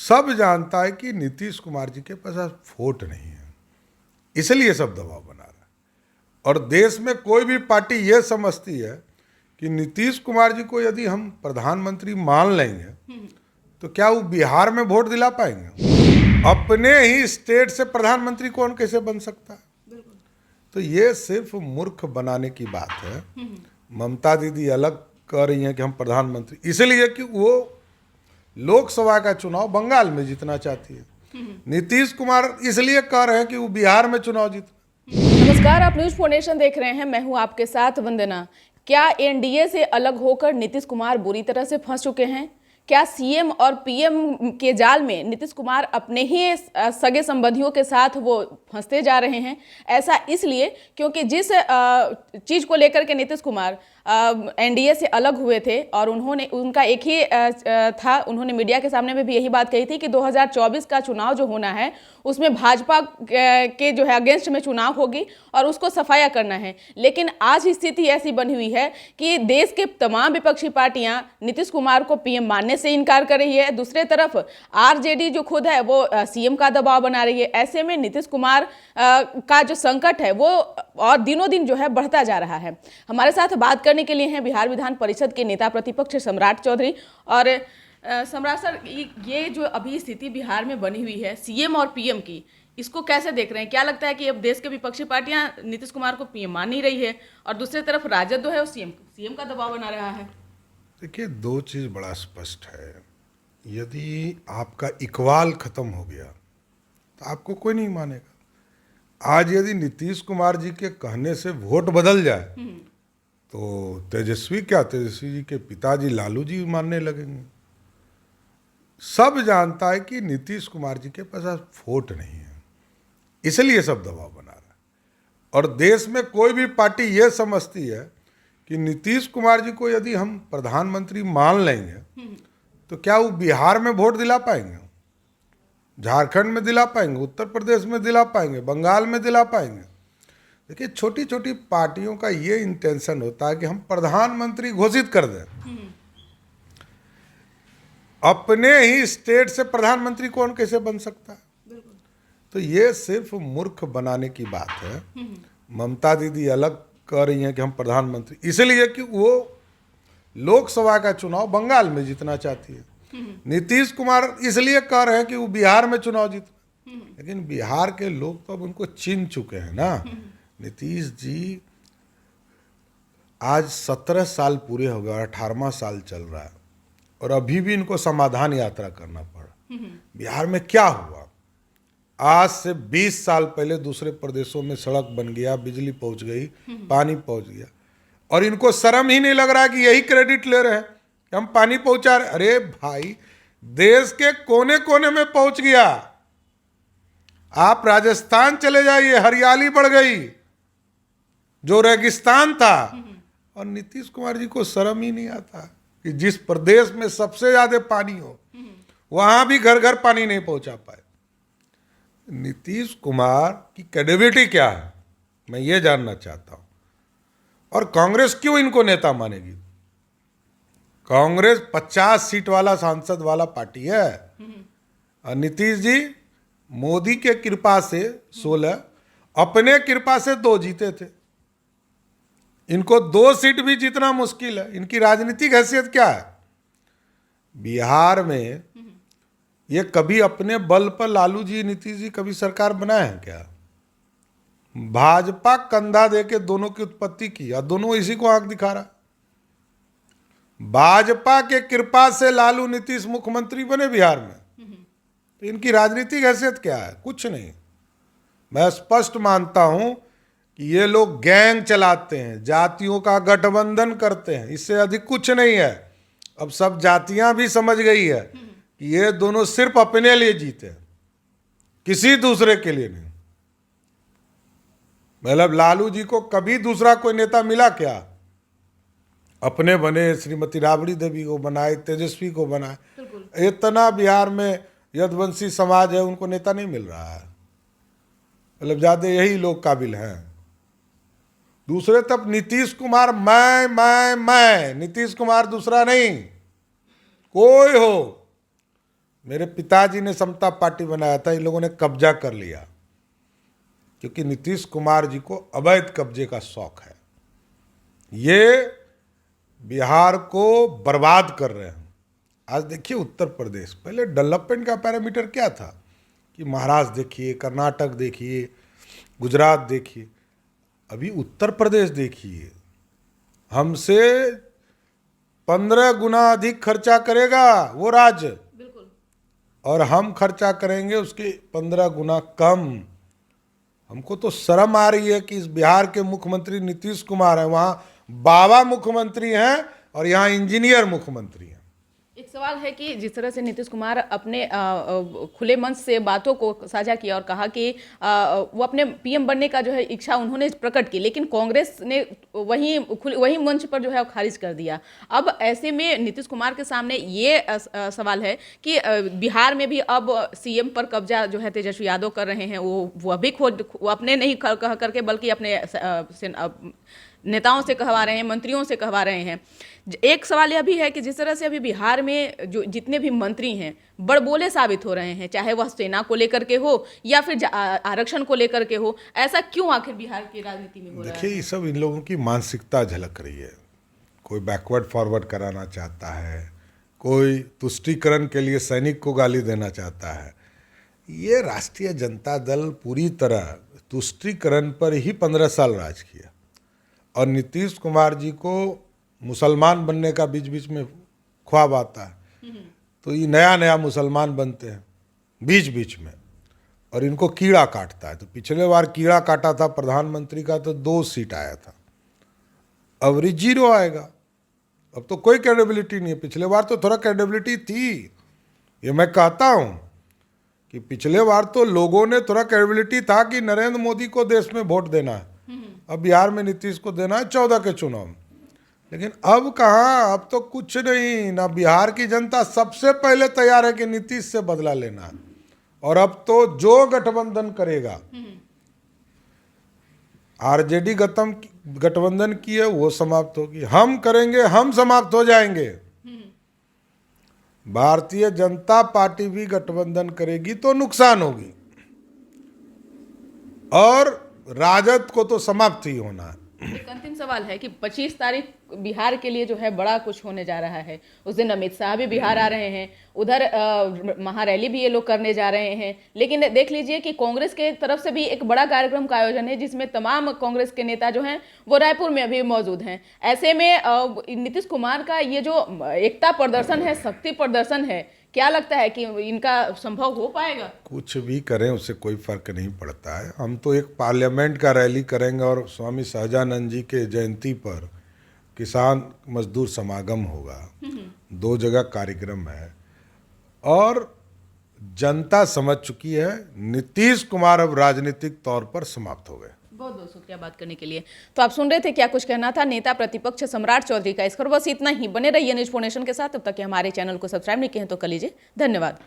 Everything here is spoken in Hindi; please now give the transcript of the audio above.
सब जानता है कि नीतीश कुमार जी के पास आज वोट नहीं है, इसलिए सब दबाव बना रहा है। और देश में कोई भी पार्टी ये समझती है कि नीतीश कुमार जी को यदि हम प्रधानमंत्री मान लेंगे तो क्या वो बिहार में वोट दिला पाएंगे? अपने ही स्टेट से प्रधानमंत्री कौन कैसे बन सकता है? तो ये सिर्फ मूर्ख बनाने की बात है। ममता दीदी अलग कह रही हैं कि हम प्रधानमंत्री, इसलिए कि वो लोकसभा का चुनाव बंगाल में जीतना चाहती है। नीतीश कुमार इसलिए कह रहे हैं कि वो बिहार में चुनाव जीत। नमस्कार, आप न्यूज 4 नेशन देख रहे हैं। मैं हूं आपके साथ वंदना। क्या एनडीए से अलग होकर नीतीश कुमार बुरी तरह से फंस चुके हैं? क्या सीएम और पीएम के जाल में नीतीश कुमार अपने ही सगे संबंधियों के साथ वो फंसते जा रहे हैं? ऐसा इसलिए क्योंकि जिस चीज को लेकर के नीतीश कुमार एनडीए से अलग हुए थे और उनका एक ही था, उन्होंने मीडिया के सामने में भी यही बात कही थी कि 2024 का चुनाव जो होना है उसमें भाजपा के जो है अगेंस्ट में चुनाव होगी और उसको सफाया करना है। लेकिन आज स्थिति ऐसी बनी हुई है कि देश के तमाम विपक्षी पार्टियां नीतीश कुमार को पीएम मानने से इनकार कर रही है। दूसरे तरफ आरजेडी जो खुद है वो सीएम का दबाव बना रही है। ऐसे में नीतीश कुमार का जो संकट है वो और दिनों दिन जो है बढ़ता जा रहा है। हमारे साथ बात करने के लिए हैं बिहार विधान परिषद के नेता प्रतिपक्ष सम्राट चौधरी। और सम्राट सर, ये जो अभी स्थिति बिहार में बनी हुई है सीएम और पीएम की, इसको कैसे देख रहे हैं? क्या लगता है कि अब देश के विपक्षी पार्टियां नीतीश कुमार को पीएम मान नहीं रही है और दूसरी तरफ राजद जो है वो सीएम का दबाव बना रहा है? देखिए, दो चीज बड़ा स्पष्ट है। यदि आपका इकबाल खत्म हो गया तो आपको कोई नहीं मानेगा। आज यदि नीतीश कुमार जी के कहने से वोट बदल जाए तो तेजस्वी जी के पिताजी लालू जी मानने लगेंगे। सब जानता है कि नीतीश कुमार जी के पास आज वोट नहीं है, इसलिए सब दबाव बना रहा है। और देश में कोई भी पार्टी ये समझती है कि नीतीश कुमार जी को यदि हम प्रधानमंत्री मान लेंगे तो क्या वो बिहार में वोट दिला पाएंगे, झारखंड में दिला पाएंगे, उत्तर प्रदेश में दिला पाएंगे, बंगाल में दिला पाएंगे? देखिए, छोटी छोटी पार्टियों का ये इंटेंशन होता है कि हम प्रधानमंत्री घोषित कर दें। अपने ही स्टेट से प्रधानमंत्री कौन कैसे बन सकता है? तो ये सिर्फ मूर्ख बनाने की बात है। ममता दीदी अलग कह रही हैं कि हम प्रधानमंत्री, इसलिए कि वो लोकसभा का चुनाव बंगाल में जीतना चाहती है। नीतीश कुमार इसलिए कह रहे हैं कि वो बिहार में चुनाव जीत। लेकिन बिहार के लोग तो अब उनको चिन्ह चुके हैं ना। नीतीश जी आज 17 साल पूरे हो गए, 18वां साल चल रहा है और अभी भी इनको समाधान यात्रा करना पड़ा। बिहार में क्या हुआ? आज से 20 साल पहले दूसरे प्रदेशों में सड़क बन गया, बिजली पहुंच गई, पानी पहुंच गया और इनको शर्म ही नहीं लग रहा कि यही क्रेडिट ले रहे हैं कि हम पानी पहुंचा रहे। अरे भाई, देश के कोने कोने में पहुंच गया। आप राजस्थान चले जाइए, हरियाली बढ़ गई, जो रेगिस्तान था। और नीतीश कुमार जी को शर्म ही नहीं आता कि जिस प्रदेश में सबसे ज्यादा पानी हो वहां भी घर घर पानी नहीं पहुंचा पाए। नीतीश कुमार की क्रेडिबिलिटी क्या है, मैं ये जानना चाहता हूं। और कांग्रेस क्यों इनको नेता मानेगी? कांग्रेस 50 सीट वाला सांसद वाला पार्टी है और नीतीश जी मोदी के कृपा से 16, अपने कृपा से 2 जीते थे। इनको 2 सीट भी जीतना मुश्किल है। इनकी राजनीतिक हैसियत क्या है? बिहार में ये कभी अपने बल पर लालू जी, नीतीश जी कभी सरकार बनाए हैं क्या? भाजपा कंधा दे के दोनों की उत्पत्ति की और दोनों इसी को आंख दिखा रहा। भाजपा के कृपा से लालू नीतीश मुख्यमंत्री बने बिहार में, तो इनकी राजनीतिक हैसियत क्या है? कुछ नहीं। मैं स्पष्ट मानता हूं कि ये लोग गैंग चलाते हैं, जातियों का गठबंधन करते हैं, इससे अधिक कुछ नहीं है। अब सब जातियां भी समझ गई है कि ये दोनों सिर्फ अपने लिए जीते हैं, किसी दूसरे के लिए नहीं। मतलब लालू जी को कभी दूसरा कोई नेता मिला क्या? अपने बने, श्रीमती राबड़ी देवी को बनाए, तेजस्वी को बनाए। इतना बिहार में यदुवंशी समाज है, उनको नेता नहीं मिल रहा है। मतलब ज्यादा यही लोग काबिल हैं। दूसरे तब नीतीश कुमार मैं नीतीश कुमार दूसरा नहीं, कोई हो। मेरे पिताजी ने समता पार्टी बनाया था, इन लोगों ने कब्जा कर लिया, क्योंकि नीतीश कुमार जी को अवैध कब्जे का शौक है। ये बिहार को बर्बाद कर रहे हैं। आज देखिए उत्तर प्रदेश, पहले डेवलपमेंट का पैरामीटर क्या था कि महाराष्ट्र देखिए, कर्नाटक देखिए, गुजरात देखिए, अभी उत्तर प्रदेश देखिए, हमसे 15 गुना अधिक खर्चा करेगा वो राज्य, बिल्कुल। और हम खर्चा करेंगे उसके 15 गुना कम। हमको तो शर्म आ रही है कि इस बिहार के मुख्यमंत्री नीतीश कुमार है, वहाँ बाबा मुख्यमंत्री हैं और यहाँ इंजीनियर मुख्यमंत्री हैं। एक सवाल है कि जिस तरह से नीतीश कुमार अपने खुले मंच से बातों को साझा किया और कहा कि वो अपने पीएम बनने का जो है इच्छा उन्होंने प्रकट की, लेकिन कांग्रेस ने वही मंच पर जो है खारिज कर दिया। अब ऐसे में नीतीश कुमार के सामने ये सवाल है कि बिहार में भी अब सीएम पर कब्जा जो है तेजस्वी यादव कर रहे हैं। वो भी वो अपने नहीं कह करके बल्कि अपने नेताओं से कहवा रहे हैं, मंत्रियों से कहवा रहे हैं। एक सवाल यह भी है कि जिस तरह से अभी बिहार में जो जितने भी मंत्री हैं बड़बोले साबित हो रहे हैं, चाहे वह सेना को लेकर के हो या फिर आरक्षण को लेकर के हो, ऐसा क्यों आखिर बिहार की राजनीति में हो रहा है? देखिए, ये सब इन लोगों की मानसिकता झलक रही है। कोई बैकवर्ड फॉरवर्ड कराना चाहता है, कोई तुष्टीकरण के लिए सैनिक को गाली देना चाहता है। ये राष्ट्रीय जनता दल पूरी तरह तुष्टीकरण पर ही 15 साल राज किया, और नीतीश कुमार जी को मुसलमान बनने का बीच बीच में ख्वाब आता है, तो ये नया नया मुसलमान बनते हैं बीच बीच में, और इनको कीड़ा काटता है। तो पिछले बार कीड़ा काटा था प्रधानमंत्री का, तो 2 सीट आया था, अब 0 आएगा। अब तो कोई क्रेडिबिलिटी नहीं है। पिछले बार तो थोड़ा क्रेडिबिलिटी थी, ये मैं कहता हूँ कि पिछले बार तो लोगों ने थोड़ा क्रेडिबिलिटी था कि नरेंद्र मोदी को देश में वोट देना है, अब बिहार में नीतीश को देना है 14 के चुनाव में। लेकिन अब कहाँ, अब तो कुछ नहीं ना। बिहार की जनता सबसे पहले तैयार है कि नीतीश से बदला लेना है, और अब तो जो गठबंधन करेगा, आरजेडी गठबंधन की है वो समाप्त होगी, हम करेंगे हम समाप्त हो जाएंगे। भारतीय जनता पार्टी भी गठबंधन करेगी तो नुकसान होगी, और राजद को तो समाप्त ही होना है। एक अंतिम सवाल है कि 25 तारीख बिहार के लिए जो है बड़ा कुछ होने जा रहा है। उस दिन अमित शाह भी बिहार आ रहे हैं, उधर महारैली भी ये लोग करने जा रहे हैं। लेकिन देख लीजिए कि कांग्रेस के तरफ से भी एक बड़ा कार्यक्रम का आयोजन है, जिसमें तमाम कांग्रेस के नेता जो हैं वो रायपुर में अभी मौजूद हैं। ऐसे में नीतीश कुमार का ये जो एकता प्रदर्शन है, शक्ति प्रदर्शन है, क्या लगता है कि इनका संभव हो पाएगा? कुछ भी करें उससे कोई फर्क नहीं पड़ता है। हम तो एक पार्लियामेंट का रैली करेंगे, और स्वामी सहजानंद जी के जयंती पर किसान मजदूर समागम होगा। 2 जगह कार्यक्रम है, और जनता समझ चुकी है नीतीश कुमार अब राजनीतिक तौर पर समाप्त हो गए। बहुत बहुत शुक्रिया बात करने के लिए। तो आप सुन रहे थे क्या कुछ कहना था नेता प्रतिपक्ष सम्राट चौधरी का। इस पर बस इतना ही। बने रहिए न्यूज़ 4 नेशन के साथ। तब तक कि हमारे चैनल को सब्सक्राइब नहीं किए हैं तो कर लीजिए। धन्यवाद।